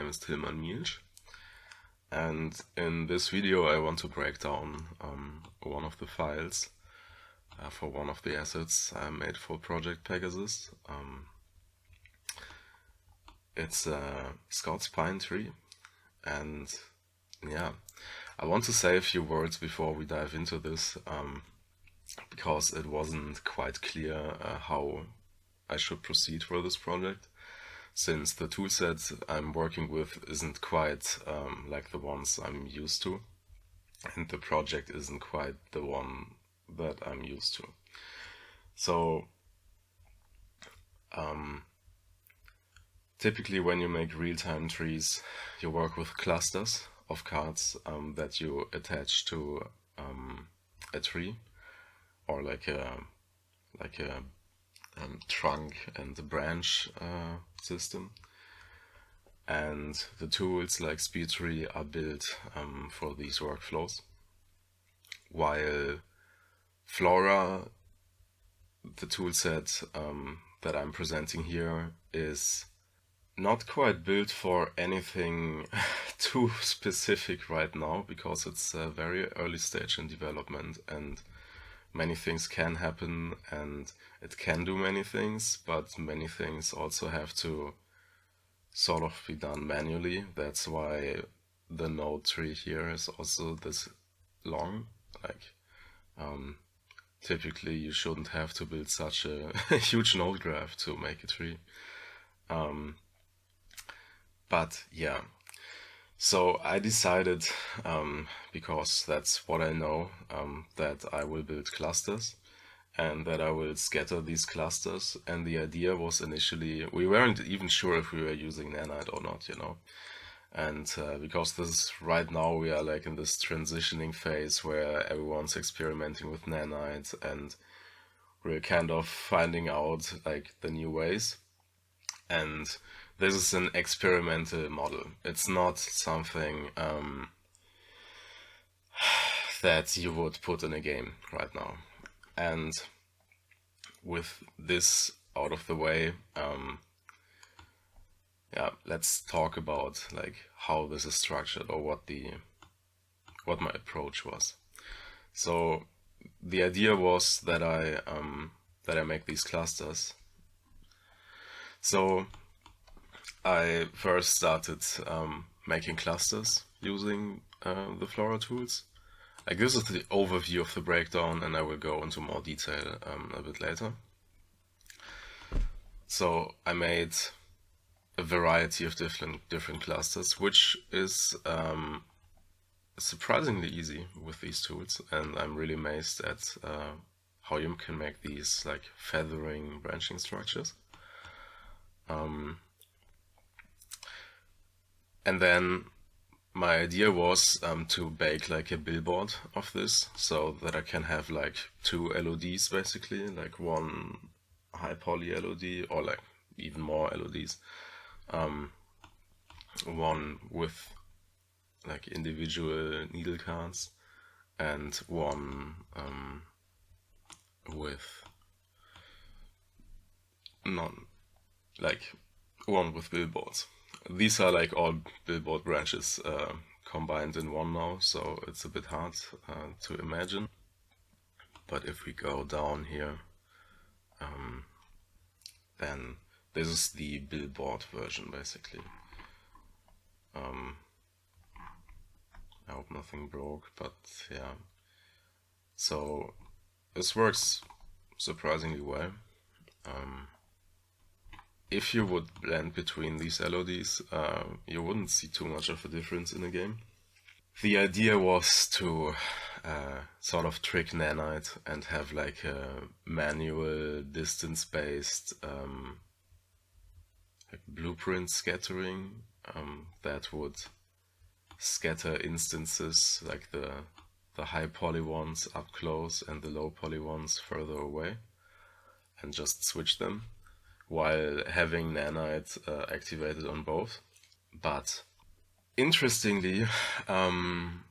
name is Tilman Milsh, and in this video I want to break down one of the files for one of the assets I made for Project Pegasus. It's a Scots pine tree, and yeah, I want to say a few words before we dive into this, because it wasn't quite clear how I should proceed for this project, since the toolset I'm working with isn't quite like the ones I'm used to, and the project isn't quite the one that I'm used to. So typically when you make real-time trees, you work with clusters of cards that you attach to a tree, or like a trunk and a branch system. And the tools like SpeedTree are built for these workflows, while Flora, the toolset that I'm presenting here, is not quite built for anything too specific right now, because it's a very early stage in development and many things can happen and it can do many things, but many things also have to sort of be done manually. That's why the node tree here is also this long. Like typically you shouldn't have to build such a huge node graph to make a tree. But yeah, so I decided, because that's what I know, that I will build clusters and that I will scatter these clusters. And the idea was initially, we weren't even sure if we were using nanite or not, you know. And because this right now we are like in this transitioning phase where everyone's experimenting with nanite and we're kind of finding out like the new ways. And this is an experimental model. It's not something that you would put in a game right now. And with this out of the way, yeah, let's talk about like how this is structured, or what my approach was. So the idea was that I make these clusters. So I first started making clusters using the Flora tools. Like, this is the overview of the breakdown, and I will go into more detail a bit later. So I made a variety of different clusters, which is surprisingly easy with these tools, and I'm really amazed at how you can make these like feathering branching structures. And then my idea was to bake like a billboard of this, so that I can have like two LODs basically, like one high poly LOD, or like even more LODs. One with like individual needle cards, and one with one with billboards. These are like all billboard branches combined in one now, so it's a bit hard to imagine. But if we go down here, then this is the billboard version basically. I hope nothing broke, but yeah. So this works surprisingly well. If you would blend between these LODs, you wouldn't see too much of a difference in the game. The idea was to sort of trick nanite and have like a manual distance-based like blueprint scattering that would scatter instances, like the high poly ones up close and the low poly ones further away, and just switch them, while having nanite activated on both. But interestingly,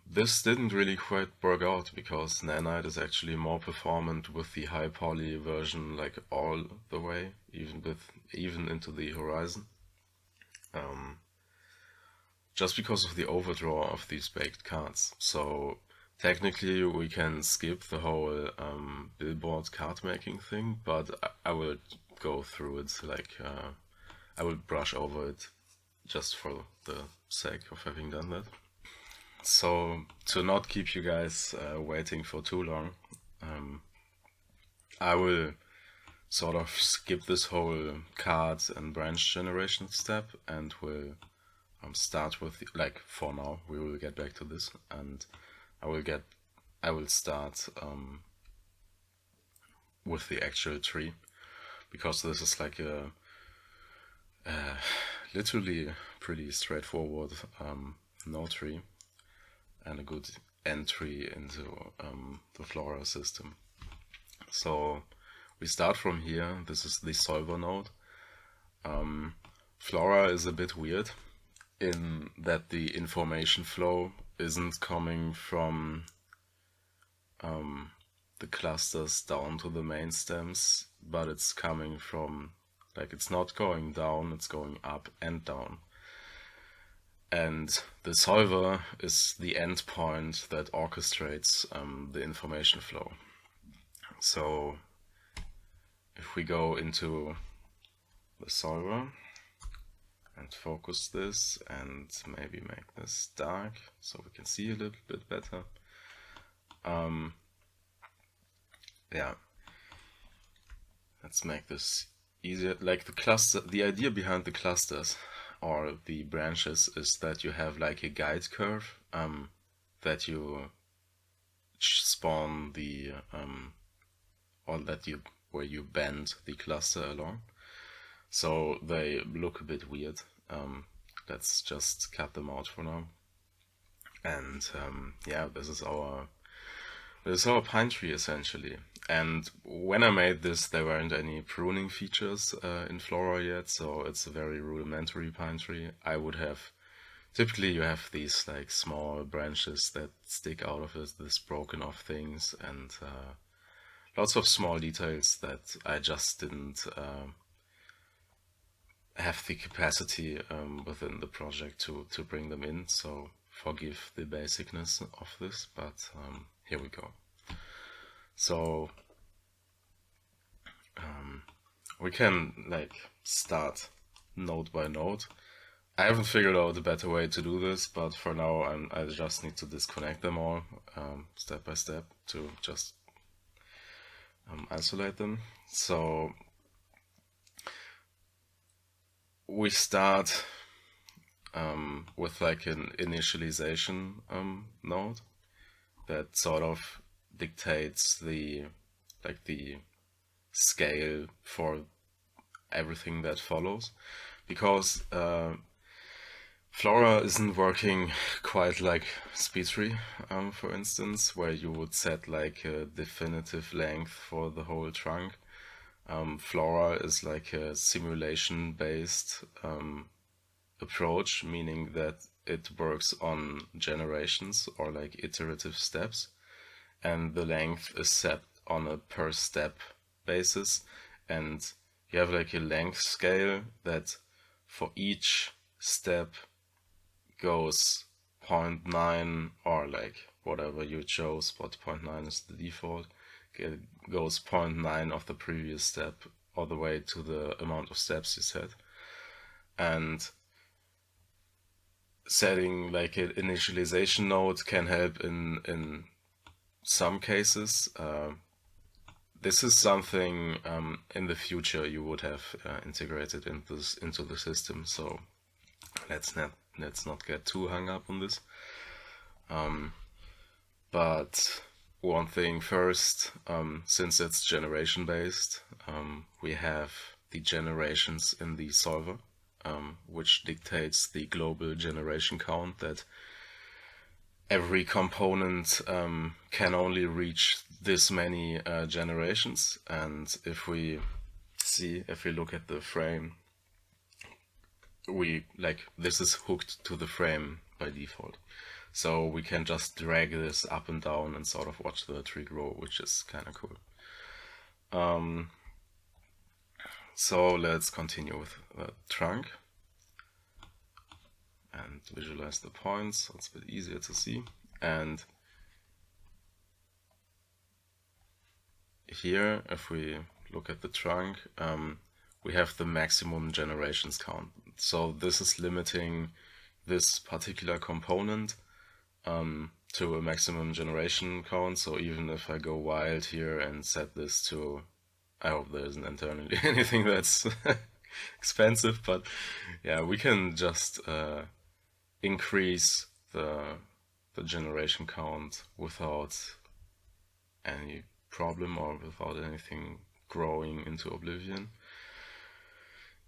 this didn't really quite work out, because nanite is actually more performant with the high poly version, like all the way, even into the horizon. just because of the overdraw of these baked cards. So technically we can skip the whole Billboard card making thing, but I will go through it, like I will brush over it just for the sake of having done that. So to not keep you guys waiting for too long, I will sort of skip this whole card and branch generation step, and will start with, like, for now we will get back to this, and I will start with the actual tree, because this is like a literally pretty straightforward node tree and a good entry into the Flora system. So we start from here. This is the solver node. Flora is a bit weird in that the information flow isn't coming from the clusters down to the main stems, but it's coming from, like, it's not going down, it's going up and down. And the solver is the endpoint that orchestrates the information flow. So if we go into the solver and focus this and maybe make this dark so we can see a little bit better. Yeah, let's make this easier. Like the cluster, the idea behind the clusters or the branches is that you have like a guide curve that you spawn the or that you where you bend the cluster along, so they look a bit weird. Let's just cut them out for now. And yeah, this is our pine tree essentially. And when I made this, there weren't any pruning features in Flora yet, so it's a very rudimentary pine tree. I would have, typically you have these like small branches that stick out of it, this broken off things, and lots of small details that I just didn't have the capacity within the project to bring them in, so forgive the basicness of this, but here we go. So we can like start node by node. I haven't figured out a better way to do this, but for now I just need to disconnect them all step by step to just isolate them. So we start with like an initialization node that sort of dictates the scale for everything that follows, because Flora isn't working quite like SpeedTree, for instance, where you would set like a definitive length for the whole trunk. Flora is like a simulation-based approach, meaning that it works on generations or like iterative steps, and the length is set on a per step basis, and you have like a length scale that for each step goes 0.9 or like whatever you chose, but 0.9 is the default. It goes 0.9 of the previous step all the way to the amount of steps you set. And setting like an initialization node can help in some cases. This is something in the future you would have integrated into the system, so let's not get too hung up on this. But one thing first, since it's generation based, we have the generations in the solver, which dictates the global generation count, that every component can only reach this many generations. And if we look at the frame, this is hooked to the frame by default. So we can just drag this up and down and sort of watch the tree grow, which is kind of cool. So let's continue with the trunk. and visualize the points so it's a bit easier to see. And here, if we look at the trunk, we have the maximum generations count. So this is limiting this particular component to a maximum generation count. So even if I go wild here and set this to, I hope there isn't internally anything that's expensive, but yeah, we can just increase the generation count without any problem or without anything growing into oblivion.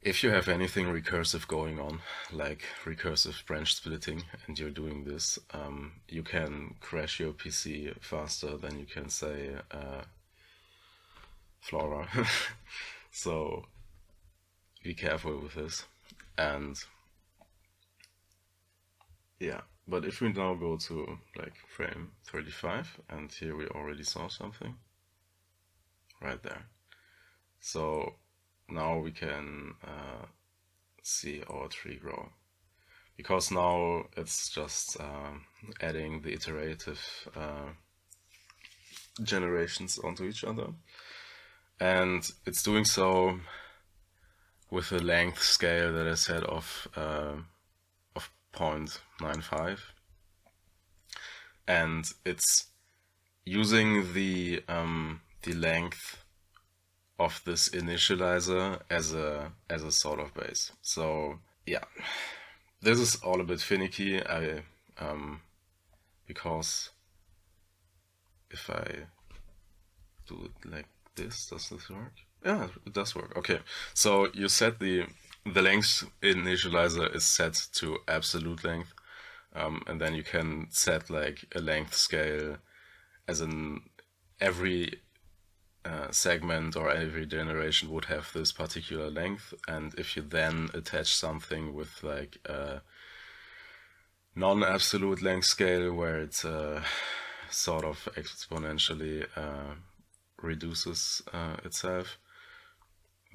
If you have anything recursive going on, like recursive branch splitting, and you're doing this, you can crash your PC faster than you can say Flora. So be careful with this. And yeah, but if we now go to like frame 35, and here we already saw something right there. So now we can see our tree grow, because now it's just adding the iterative generations onto each other, and it's doing so with a length scale that I said of 0.95, and it's using the length of this initializer as a sort of base. So yeah, this is all a bit finicky. Because if I do it like this, does this work? Yeah, it does work. Okay, so you set the length initializer is set to absolute length, and then you can set like a length scale as in every segment or every generation would have this particular length, and if you then attach something with like a non-absolute length scale where it sort of exponentially reduces itself,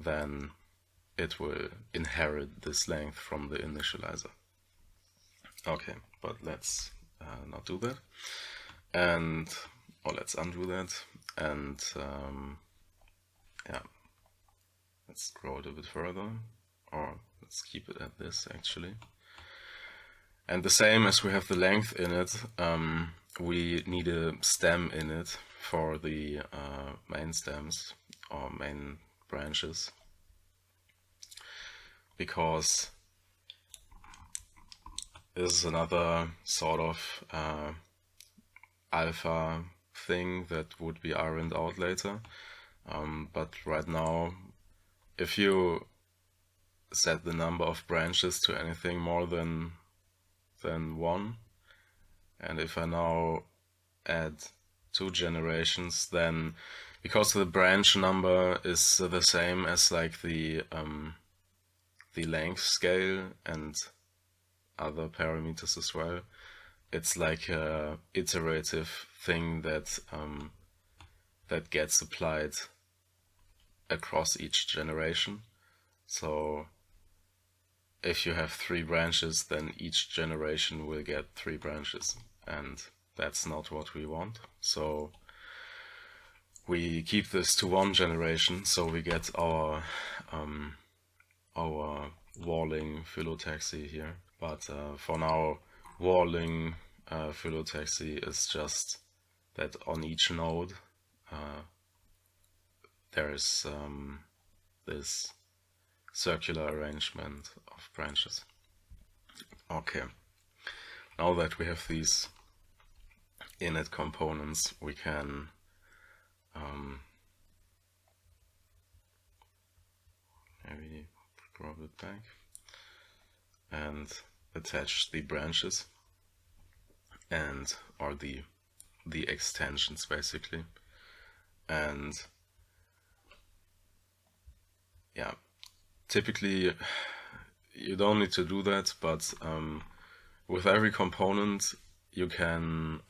then it will inherit this length from the initializer. Okay, but let's not do that, or let's undo that, and yeah, let's grow it a bit further, or let's keep it at this actually. And the same as we have the length in it, we need a stem in it for the main stems or main branches, because this is another sort of alpha thing that would be ironed out later. But right now, if you set the number of branches to anything more than 1, and if I now add 2 generations, then because the branch number is the same as like the length scale and other parameters as well, it's like a iterative thing that that gets applied across each generation. So if you have 3 branches, then each generation will get 3 branches, and that's not what we want. So we keep this to 1 generation, so we get our walling phyllotaxy here. But for now, walling phyllotaxy is just that on each node there is this circular arrangement of branches. Okay, now that we have these init components, we can maybe grab it back and attach the branches and or the extensions basically. And yeah, typically you don't need to do that, but with every component you can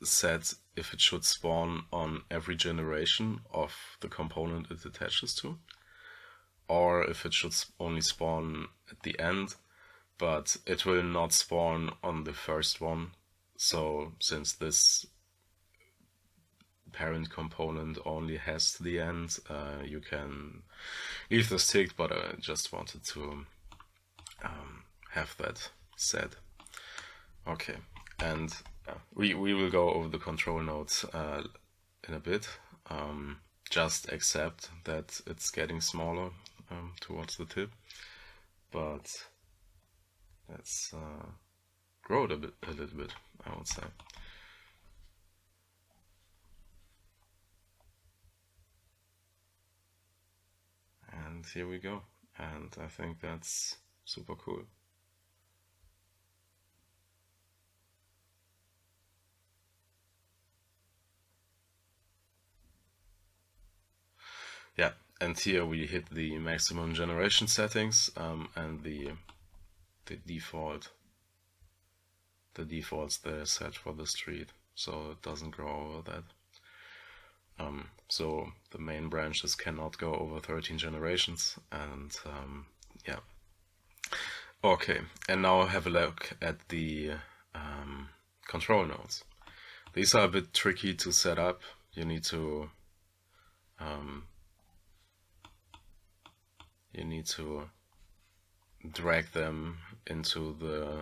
set if it should spawn on every generation of the component it attaches to, or if it should only spawn at the end. but it will not spawn on the first one. So since this parent component only has the end, you can leave this ticked, but I just wanted to have that said. Okay, and we will go over the control nodes in a bit. Just accept that it's getting smaller towards the tip, but let's grow it a little bit, I would say. And here we go, and I think that's super cool. Yeah, and here we hit the maximum generation settings, and the defaults they're set for the street, so it doesn't grow over that. So the main branches cannot go over 13 generations, and yeah. Okay, and now have a look at the control nodes. These are a bit tricky to set up. You need to drag them into the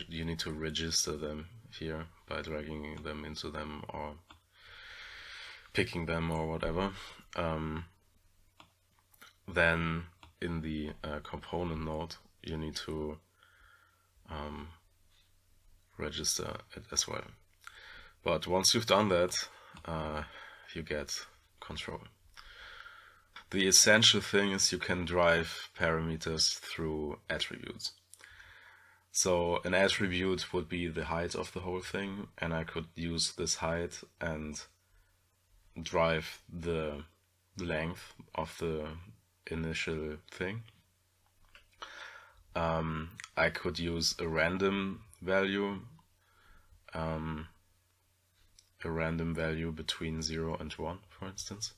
you need to register them here by dragging them into them or picking them or whatever. Then in the component node you need to register it as well. But once you've done that, you get control. The essential thing is you can drive parameters through attributes. So an attribute would be the height of the whole thing, and I could use this height and drive the length of the initial thing. I could use a random value between 0 and 1, for instance.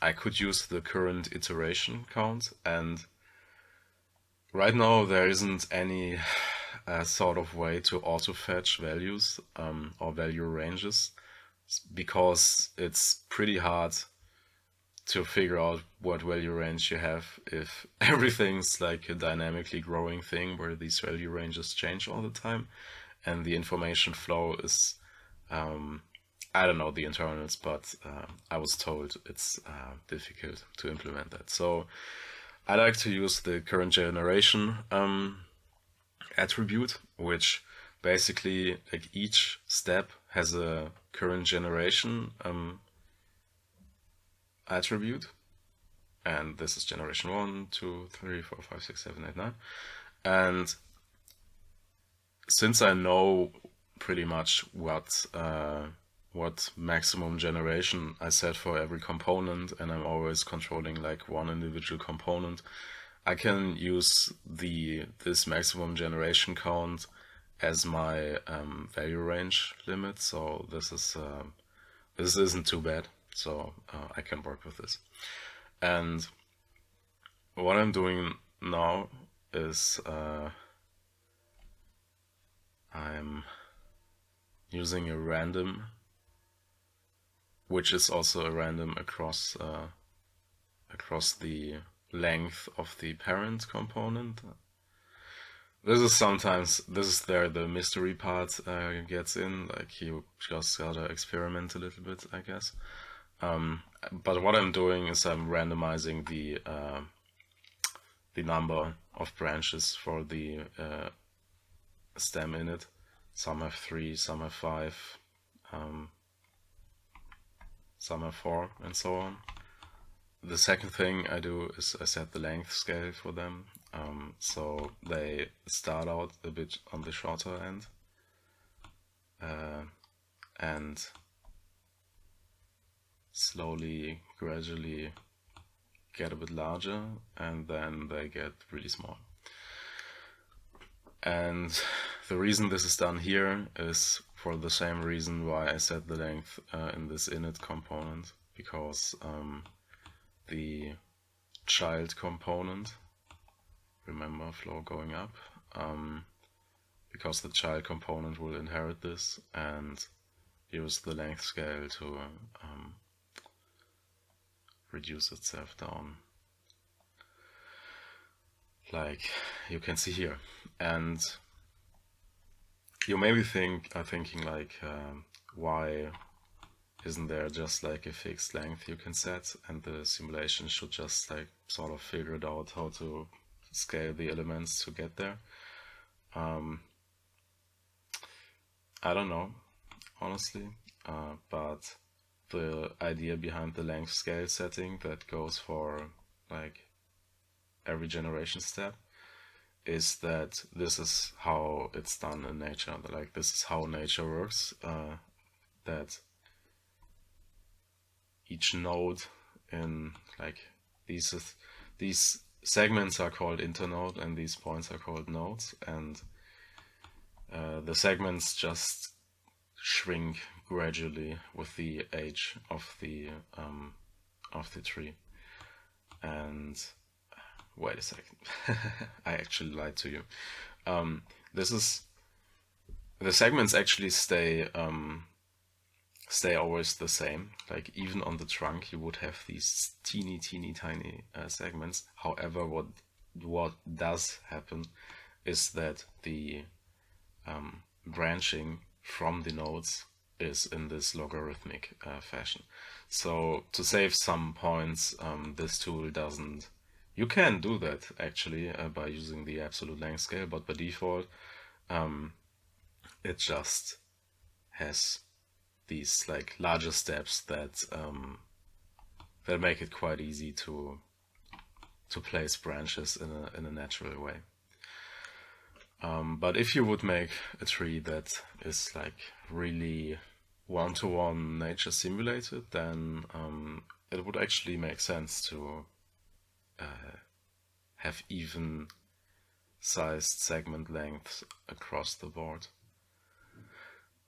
I could use the current iteration count, and right now there isn't any sort of way to auto-fetch values or value ranges, because it's pretty hard to figure out what value range you have if everything's like a dynamically growing thing where these value ranges change all the time, and the information flow is I don't know the internals, but I was told it's difficult to implement that. So I like to use the current generation attribute, which basically like each step has a current generation attribute, and this is generation 1, 2, 3, 4, 5, 6, 7, 8, 9. And since I know pretty much what maximum generation I set for every component, and I'm always controlling like one individual component, I can use this maximum generation count as my value range limit. So this isn't too bad. So I can work with this. And what I'm doing now is I'm using a random, which is also a random across the length of the parent component. This is there the mystery part gets in, like you just gotta experiment a little bit, I guess. But what I'm doing is I'm randomizing the number of branches for the stem in it. Some have 3, some have 5, some have 4, and so on. The second thing I do is I set the length scale for them, so they start out a bit on the shorter end, and slowly, gradually get a bit larger, and then they get really small. And the reason this is done here is for the same reason why I set the length in this init component, because the child component, remember flow going up, because the child component will inherit this and use the length scale to reduce itself down, like you can see here. And you may be thinking like, why isn't there just like a fixed length you can set, and the simulation should just like sort of figure it out how to scale the elements to get there? I don't know, honestly, but the idea behind the length scale setting that goes for like every generation step is that this is how it's done in nature. Like, this is how nature works, that each node in like these segments are called internode and these points are called nodes, and the segments just shrink gradually with the age of the tree. And wait a second, I actually lied to you. This is, the segments actually stay always the same. Like, even on the trunk you would have these teeny tiny segments. However, what does happen is that the branching from the nodes is in this logarithmic fashion. So to save some points, this tool doesn't. You can do that actually by using the absolute length scale, but by default it just has these like larger steps that make it quite easy to place branches in a natural way. But if you would make a tree that is like really one-to-one nature simulated, then it would actually make sense to have even sized segment lengths across the board.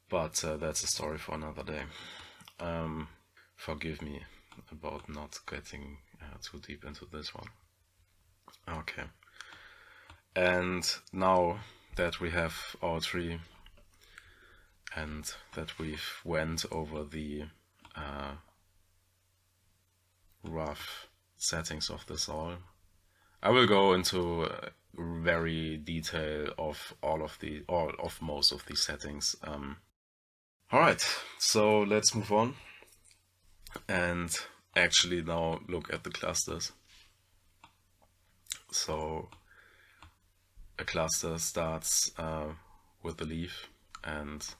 But that's a story for another day. Forgive me about not getting too deep into this one. Okay. And now that we have our tree and that we've went over the rough settings of this all, I will go into very detail of most of these settings. Alright, so let's move on and actually now look at the clusters. So a cluster starts with a leaf, and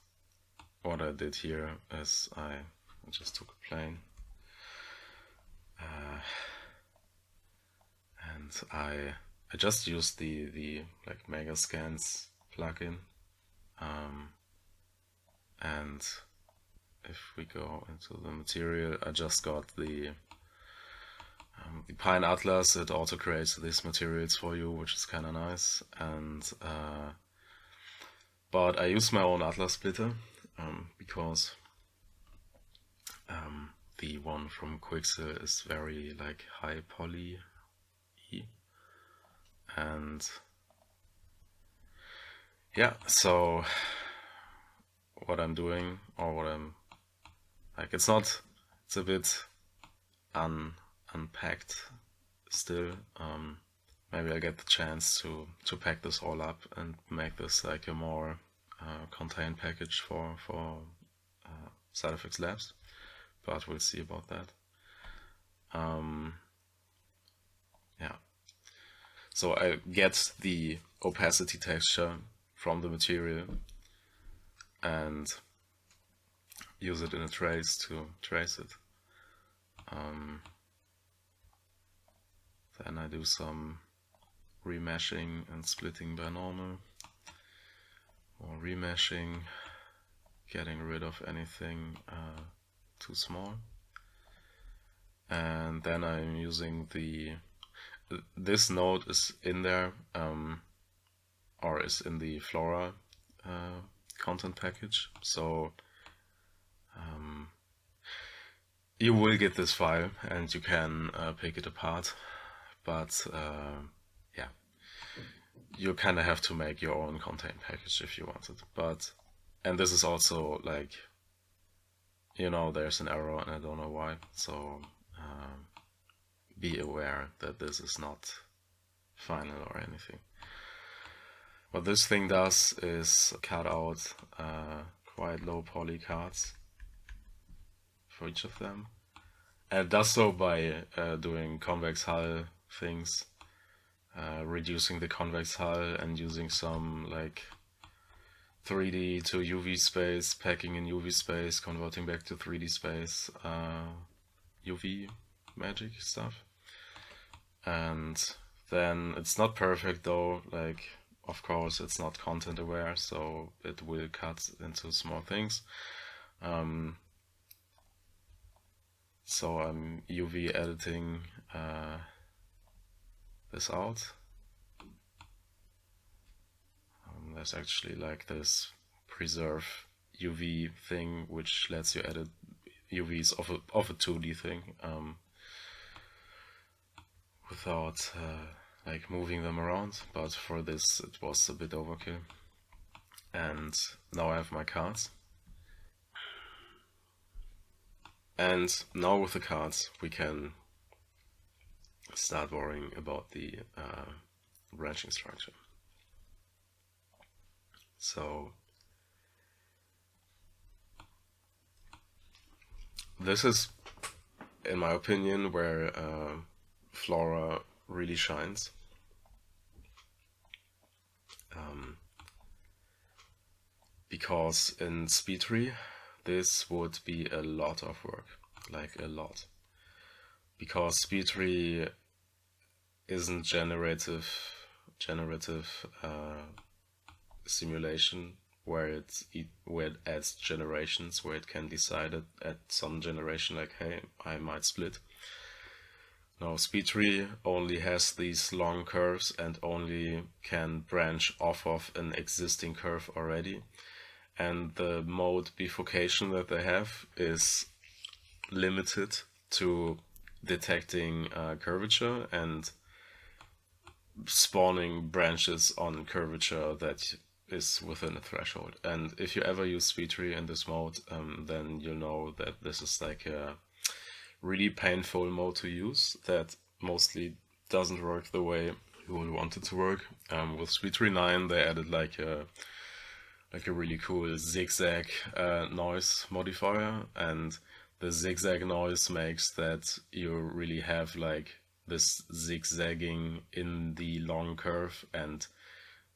what I did here is I just took a plane and I just used the like Megascans plugin, and if we go into the material, I just got the Pine Atlas. It auto creates these materials for you, which is kind of nice. And but I use my own Atlas splitter because the one from Quixel is very like high poly, and yeah, so what I'm doing, or what I'm like, it's a bit unpacked still. Maybe I'll get the chance to pack this all up and make this like a more contained package for SideFX Labs, but we'll see about that. Yeah, so I get the opacity texture from the material and use it in a trace to trace it. Then I do some remeshing and splitting by normal, or remeshing, getting rid of anything too small. And then I'm using this node is in there, or is in the Flora content package, so you will get this file and you can pick it apart. But yeah, you kind of have to make your own content package if you want it. But, and this is also like, there's an error and I don't know why. So be aware that this is not final or anything. What this thing does is cut out quite low poly cards for each of them. And it does so by doing convex hull things, reducing the convex hull and using some like 3D to UV space, packing in UV space, converting back to 3D space, UV magic stuff. And then it's not perfect though, like of course it's not content aware, so it will cut into small things. So I'm UV editing this out. There's actually like this preserve UV thing which lets you edit UVs of a 2D thing without like moving them around, but for this it was a bit overkill. And now I have my cards. And now with the cards we can start worrying about the branching structure. So this is, in my opinion, where Flora really shines. Because in SpeedTree this would be a lot of work, like a lot. Because SpeedTree isn't generative simulation where it adds generations, where it can decide at some generation like, hey, I might split. No, SpeedTree only has these long curves and only can branch off of an existing curve already. And the mode bifurcation that they have is limited to detecting curvature and spawning branches on curvature that is within a threshold. And if you ever use SpeedTree in this mode, then you'll know that this is like a really painful mode to use that mostly doesn't work the way you would want it to work. With SpeedTree 9 they added like a really cool zigzag noise modifier, and the zigzag noise makes that you really have like this zigzagging in the long curve, and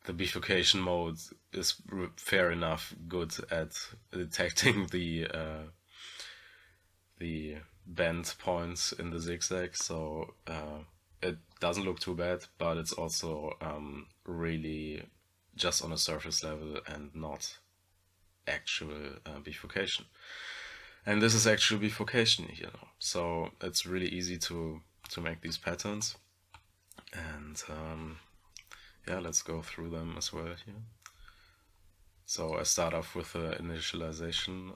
the bifurcation mode is fair enough good at detecting the bend points in the zigzag, so it doesn't look too bad, but it's also really just on a surface level and not actual bifurcation. And this is actual bifurcation, so it's really easy to make these patterns. And yeah, let's go through them as well here. So I start off with the initialization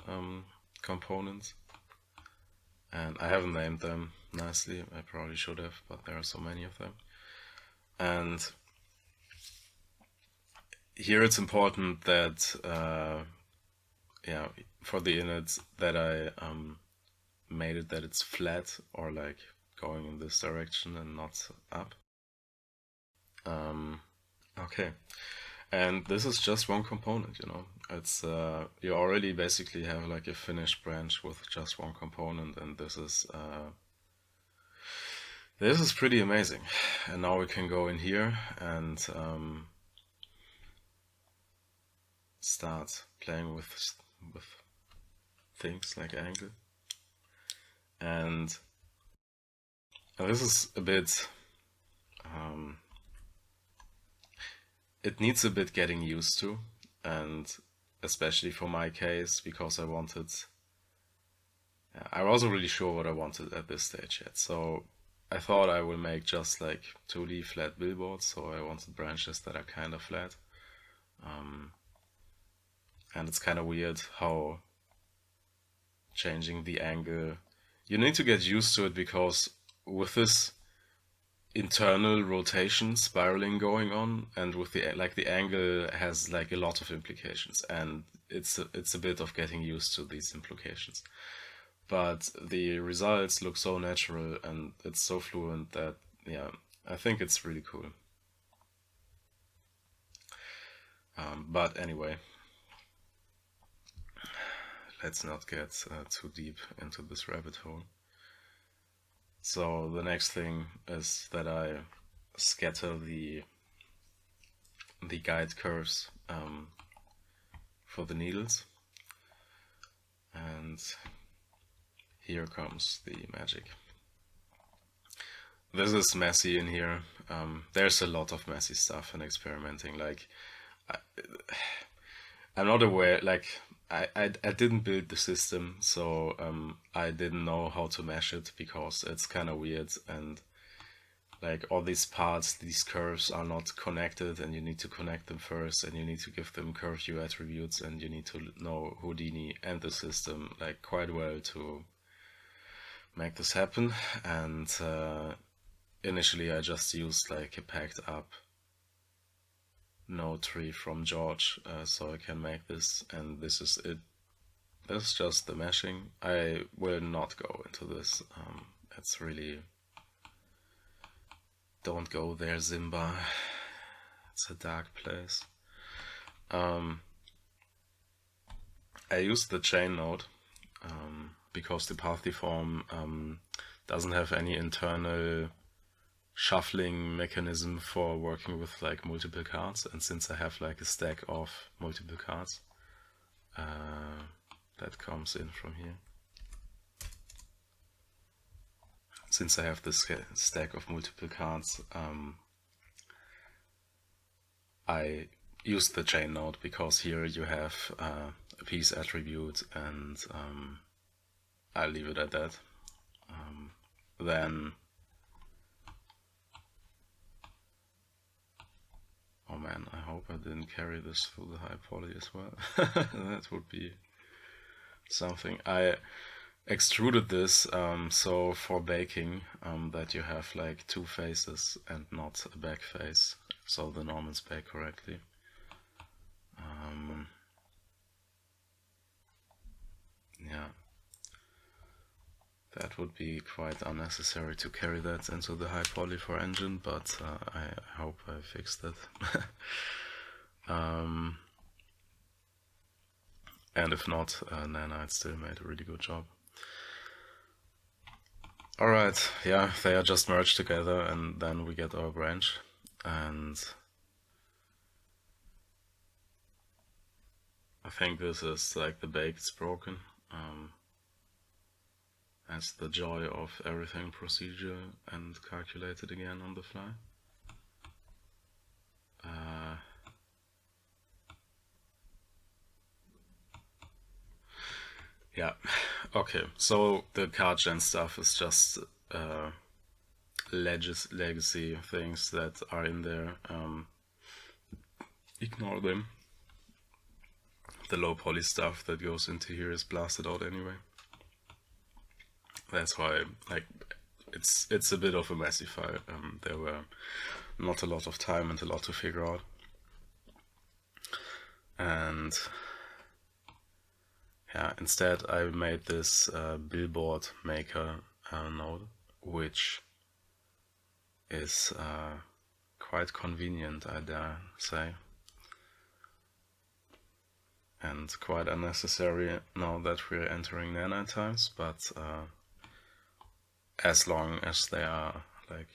components, and I haven't named them nicely. I probably should have, but there are so many of them. And here it's important that yeah, for the init that I made it that it's flat or like going in this direction and not up. Okay, and this is just one component, it's you already basically have like a finished branch with just one component, and this is pretty amazing. And now we can go in here and start playing with things like angle. And this is a bit it needs a bit getting used to, and especially for my case, because I wasn't really sure what I wanted at this stage yet. So I thought I will make just like 2D flat billboards, so I wanted branches that are kind of flat. And it's kind of weird how changing the angle, you need to get used to it, because with this internal rotation spiraling going on, and with the angle has like a lot of implications, and it's a bit of getting used to these implications. But the results look so natural and it's so fluent that, yeah, I think it's really cool. But anyway, let's not get too deep into this rabbit hole. So the next thing is that I scatter the guide curves for the needles, and here comes the magic. This is messy in here. There's a lot of messy stuff in experimenting. Like, I'm not aware. Like, I didn't build the system, so I didn't know how to mesh it because it's kind of weird, and like all these parts, these curves are not connected, and you need to connect them first, and you need to give them curve view attributes, and you need to know Houdini and the system like quite well to make this happen. And initially I just used like a packed up node tree from George, so I can make this, and this is it. That's just the meshing. I will not go into this. It's really... Don't go there, Zimba. It's a dark place. I used the chain node because the path deform doesn't have any internal shuffling mechanism for working with like multiple cards, and since I have like a stack of multiple cards that comes in from here, since I have this stack of multiple cards, I use the chain node because here you have a piece attribute, and I'll leave it at that. Then, oh man, I hope I didn't carry this through the high poly as well. That would be something. I extruded this so for baking that you have like two faces and not a back face, so the Normans bake correctly. Yeah, that would be quite unnecessary to carry that into the high poly for engine, but I hope I fixed it. And if not, Nanite still made a really good job. Alright, yeah, they are just merged together, and then we get our branch, and I think this is like the baked's broken. That's the joy of everything procedure and calculated again on the fly. Yeah, okay, so the card gen stuff is just legacy things that are in there. Ignore them. The low poly stuff that goes into here is blasted out anyway. That's why, like, it's a bit of a messy file. There were not a lot of time and a lot to figure out. And yeah, instead I made this Billboard maker node, which is quite convenient, I dare say, and quite unnecessary now that we're entering nanite times, but as long as there are like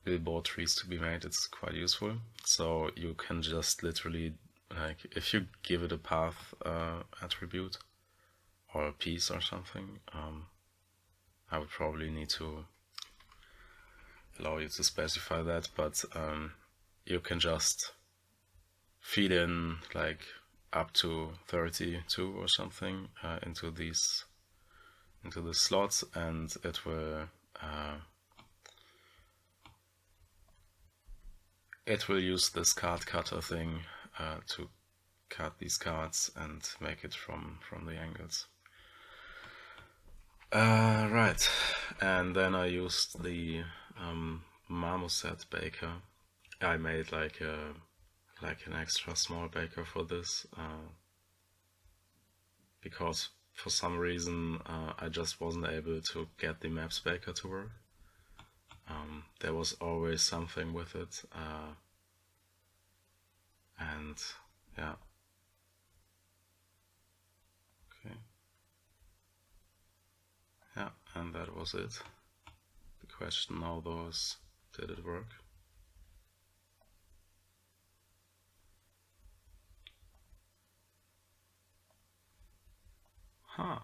Billboard trees to be made, it's quite useful. So you can just literally, like, if you give it a path attribute or a piece or something, I would probably need to allow you to specify that, but you can just feed in like up to 32 or something into the slots, and it will use this card cutter thing to cut these cards and make it from the angles. Right, and then I used the marmoset baker. I made like an extra small baker for this because for some reason I just wasn't able to get the maps baker to work. There was always something with it, and yeah. Okay. Yeah, and that was it. The question now though is, did it work? Huh.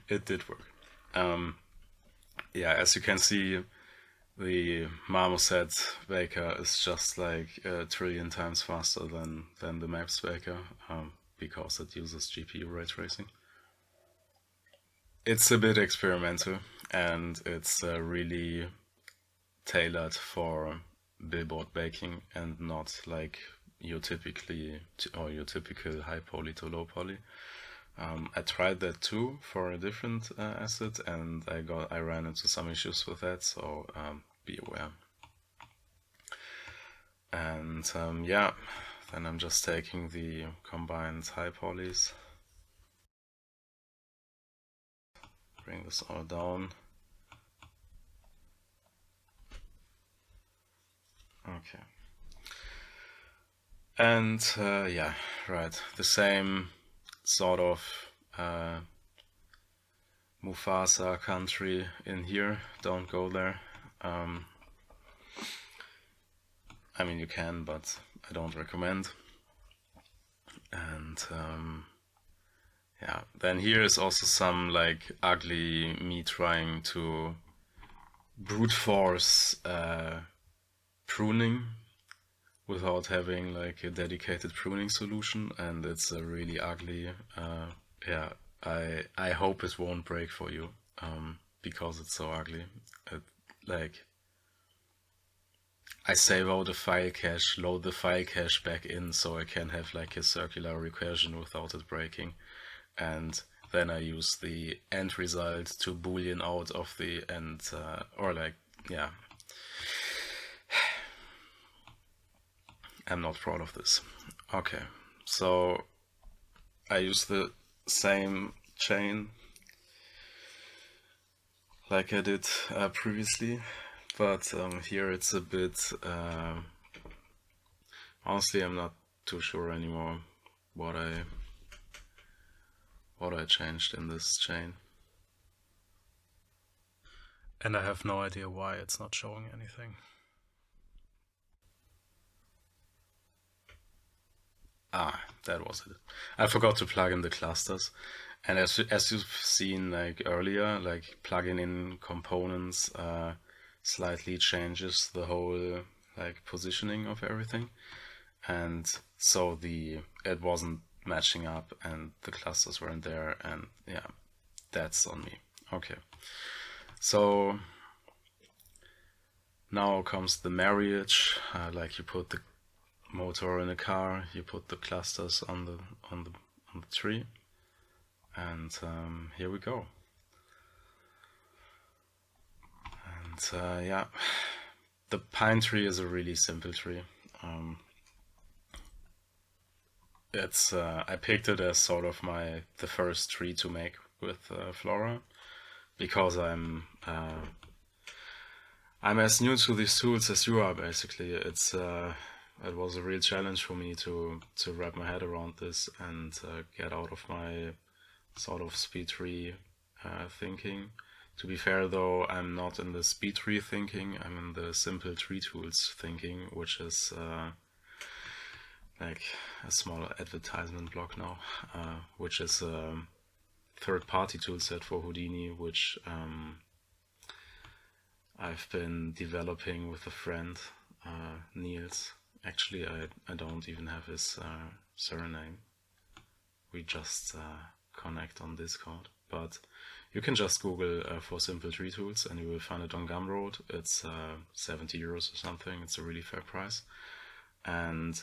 It did work. Yeah, as you can see, the marmoset baker is just like a trillion times faster than the maps baker, because it uses GPU ray tracing. It's a bit experimental, and it's really tailored for Billboard baking and not like your typical high poly to low poly. I tried that too for a different asset, and I ran into some issues with that, so be aware. And yeah, then I'm just taking the combined high polys, bring this all down. Okay. And yeah, right, the same sort of Mufasa country in here. Don't go there. I mean, you can, but I don't recommend. And yeah, then here is also some like ugly me trying to brute force pruning without having like a dedicated pruning solution, and it's a really ugly. Yeah, I hope it won't break for you, because it's so ugly. Like, I save out the file cache, load the file cache back in, so I can have like a circular recursion without it breaking, and then I use the end result to boolean out of the end, or like, yeah. I'm not proud of this. Okay, so I use the same chain like I did previously, but here it's a bit, honestly I'm not too sure anymore what I changed in this chain. And I have no idea why it's not showing anything. Ah, that was it. I forgot to plug in the clusters. And as you've seen like earlier, like plugging in components slightly changes the whole like positioning of everything. And so it wasn't matching up and the clusters weren't there, and yeah, that's on me. Okay. So now comes the marriage, like you put the motor in a car, you put the clusters on the tree, and here we go. And yeah, the pine tree is a really simple tree. It's I picked it as sort of the first tree to make with Flora, because I'm as new to these tools as you are. Basically, it was a real challenge for me to wrap my head around this and get out of my sort of speed tree thinking. To be fair though, I'm not in the speed tree thinking, I'm in the simple tree tools thinking, which is like a small advertisement block now, which is a third-party toolset for Houdini, which I've been developing with a friend, Niels. Actually, I don't even have his surname. We just connect on Discord. But you can just Google for simple tree tools and you will find it on Gumroad. It's 70 euros or something. It's a really fair price. And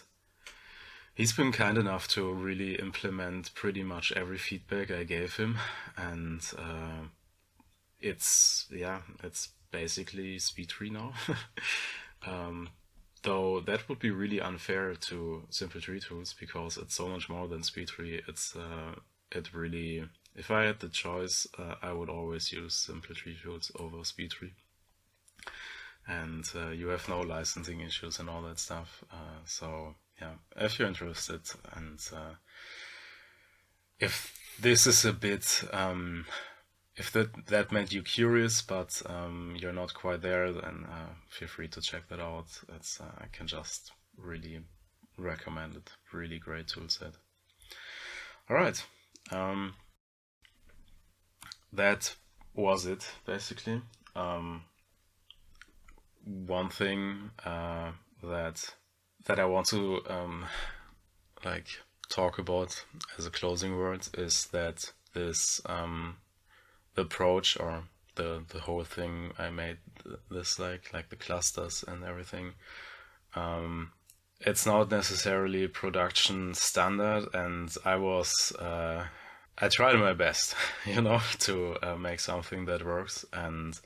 he's been kind enough to really implement pretty much every feedback I gave him. And it's basically Speed 3 now. Though that would be really unfair to Simple Tree Tools because it's so much more than Speed 3. It really, if I had the choice, I would always use Simple Tree Tools over Speed 3. And you have no licensing issues and all that stuff. So yeah, if you're interested, and if this is a bit, if that made you curious, but you're not quite there, then feel free to check that out. I can just really recommend it. Really great tool set. All right, that was it basically. One thing that I want to like talk about as a closing word is that this the approach, or the whole thing I made this like the clusters and everything, it's not necessarily production standard, and I tried my best to make something that works and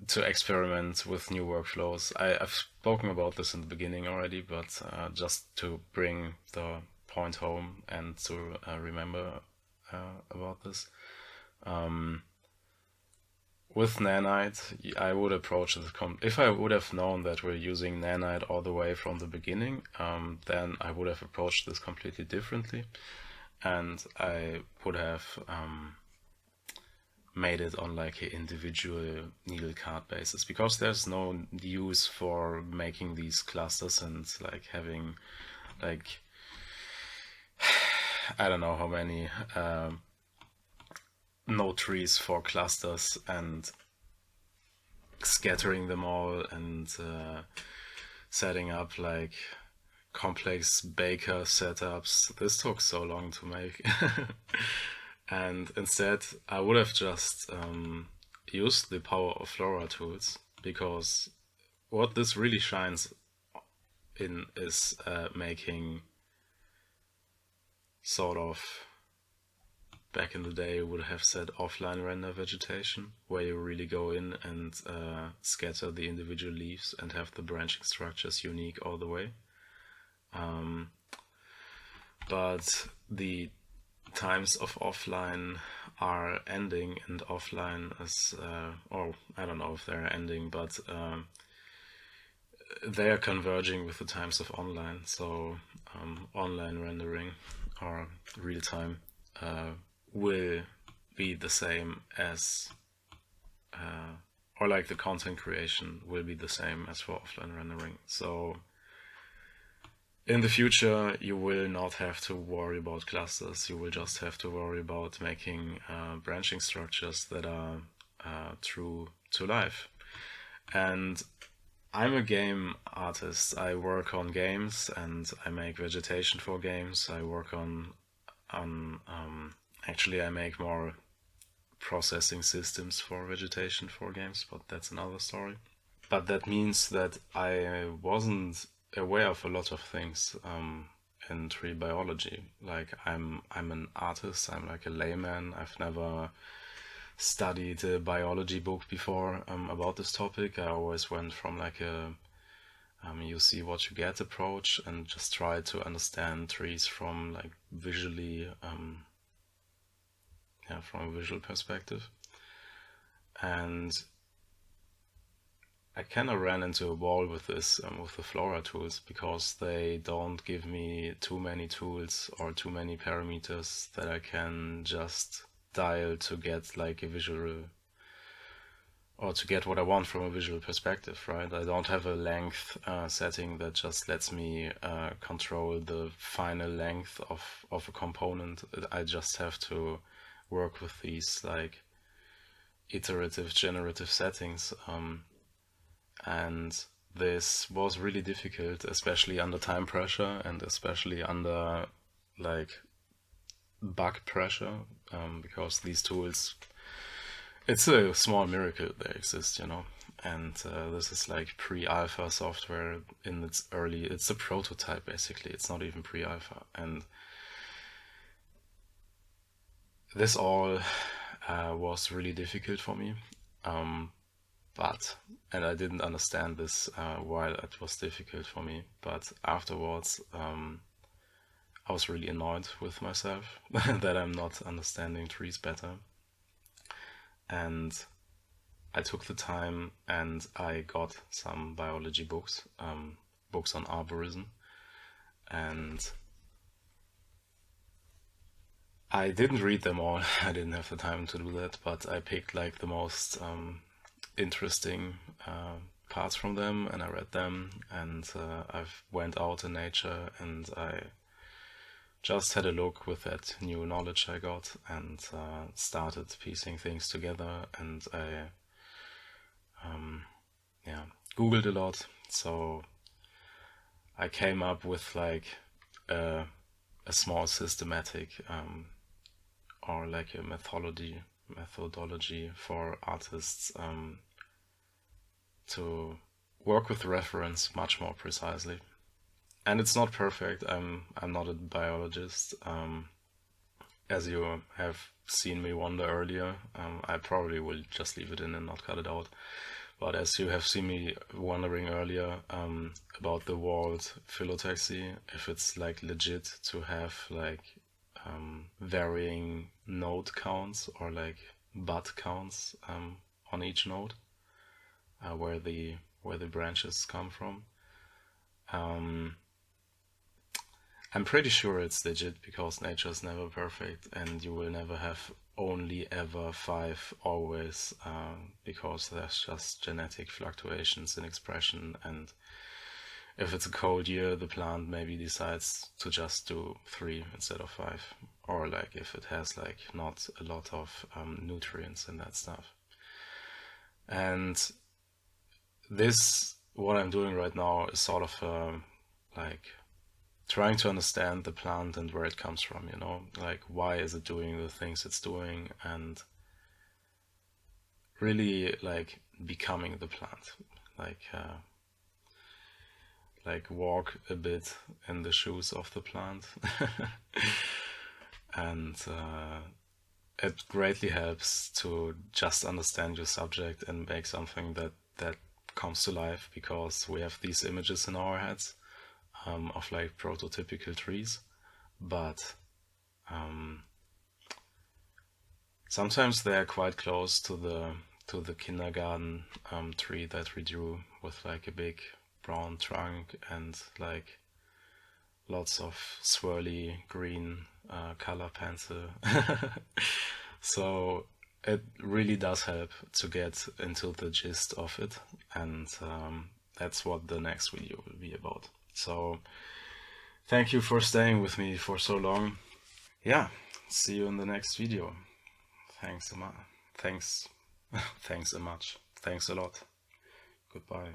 to experiment with new workflows. I've spoken about this in the beginning already, but just to bring the point home and to remember about this. With Nanite, I would approach it. If I would have known that we're using Nanite all the way from the beginning, then I would have approached this completely differently, and I would have made it on like an individual needle card basis, because there's no use for making these clusters and like having like I don't know how many node trees for clusters and scattering them all and setting up like complex Baker setups. This took so long to make. And instead, I would have just used the power of Flora tools, because what this really shines in is making sort of, back in the day, would have said offline render vegetation, where you really go in and scatter the individual leaves and have the branching structures unique all the way. But the times of offline are ending, and offline is, or I don't know if they're ending, but they are converging with the times of online. So online rendering or real time will be the same as, or like the content creation will be the same as for offline rendering. So in the future, you will not have to worry about clusters. You will just have to worry about making branching structures that are true to life. And I'm a game artist. I work on games and I make vegetation for games. I work on actually I make more processing systems for vegetation for games, but that's another story. But that means that I wasn't aware of a lot of things in tree biology. Like I'm an artist, I'm like a layman. I've never studied a biology book before about this topic. I always went from like a you see what you get approach and just try to understand trees from like visually from a visual perspective. And I kind of ran into a wall with this, with the Flora tools, because they don't give me too many tools or too many parameters that I can just dial to get like a visual, or to get what I want from a visual perspective, right? I don't have a length setting that just lets me control the final length of a component. I just have to work with these like iterative generative settings. And this was really difficult, especially under time pressure and especially under like bug pressure, because these tools, it's a small miracle they exist, and this is like pre-alpha software in its early, it's a prototype basically, it's not even pre-alpha. And this all was really difficult for me. And I didn't understand this while it was difficult for me. But afterwards, I was really annoyed with myself that I'm not understanding trees better. And I took the time and I got some biology books, books on arborism. And I didn't read them all. I didn't have the time to do that, but I picked like the most interesting parts from them, and I read them, and I've went out in nature and I just had a look with that new knowledge I got, and started piecing things together, and I Googled a lot. So I came up with like a small systematic or like a methodology for artists to work with reference much more precisely. And it's not perfect. I'm not a biologist. As you have seen me wonder earlier, I probably will just leave it in and not cut it out. But as you have seen me wondering earlier about the walled phyllotaxy, if it's like legit to have like varying node counts or like bud counts on each node, where the branches come from. I'm pretty sure it's legit because nature is never perfect, and you will never have only ever 5 always, because there's just genetic fluctuations in expression, and if it's a cold year, the plant maybe decides to just do 3 instead of 5, or like if it has like not a lot of nutrients and that stuff. And this, what I'm doing right now, is sort of like trying to understand the plant and where it comes from, you know, like why is it doing the things it's doing, and really like becoming the plant, like walk a bit in the shoes of the plant. And it greatly helps to just understand your subject and make something that comes to life, because we have these images in our heads of like prototypical trees, but sometimes they are quite close to the kindergarten tree that we drew, with like a big brown trunk and like lots of swirly green color pencil. So it really does help to get into the gist of it, and that's what the next video will be about. So thank you for staying with me for so long. Yeah, see you in the next video. Thanks a much. Thanks a lot. Goodbye.